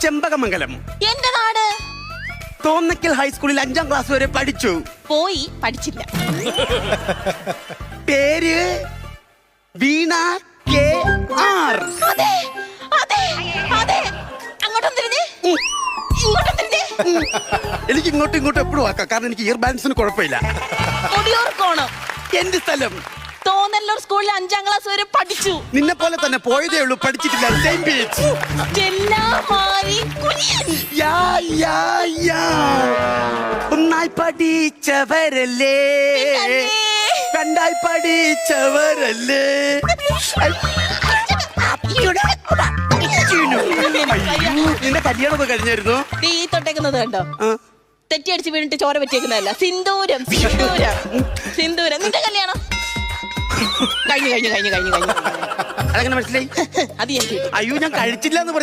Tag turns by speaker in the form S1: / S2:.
S1: ചെമ്പകമംഗലം.
S2: എന്റെ നാട്
S1: തോന്നക്കൽ ഹൈസ്കൂളിൽ 5ാം ക്ലാസ് വരെ പഠിച്ചു.
S2: പോയി പഠിച്ചില്ല.
S1: പേര് വീണ KR.
S2: അതെ അതെ അതെ. അങ്ങോട്ടും തിരിഞ്ഞ് ഇങ്ങോട്ടും തിരിഞ്ഞ്.
S1: എനിക്ക് ഇങ്ങോട്ടും ഇങ്ങോട്ടും എപ്പോഴും ആക്കാം, കാരണം എനിക്ക് ഇയർ ബാലൻസിന് കുഴപ്പമില്ല.
S2: മുടിയൂർക്കോണം.
S1: എന്റെ സ്ഥലം
S2: തോന്നല്ലൂർ സ്കൂളിൽ 5ാം ക്ലാസ് വരെ പഠിച്ചു.
S1: നിന്നെ പോലെ തന്നെ പോയതേ ഉള്ളൂ, പഠിച്ചിട്ടില്ല. Same batch.
S2: ചെല്ലാമാരി കുഞ്ഞൻ.
S1: Yeah yeah yeah. ഒന്നായി പഠിച്ചവരല്ലേ, രണ്ടായി പഠിച്ചവരല്ലേ. നിന്റെ കല്യാണമൊക്കെ കഴിഞ്ഞായിരുന്നു?
S2: ഈ തൊട്ടേക്കുന്നത് കണ്ടോ? തെറ്റിയടിച്ച് വീണിട്ട് ചോര പറ്റിയേക്കുന്നതല്ല, സിന്ദൂരം സിന്ദൂരം സിന്ദൂരം. നിന്റെ കല്യാണം കഴിഞ്ഞു കഴിഞ്ഞു കഴിഞ്ഞു കഴിഞ്ഞു കഴിഞ്ഞു.
S1: അതെങ്ങനെ മനസ്സിലായി?
S2: അത് ഞാൻ
S1: അയ്യോ, ഞാൻ കഴിച്ചില്ല എന്ന് പറഞ്ഞു.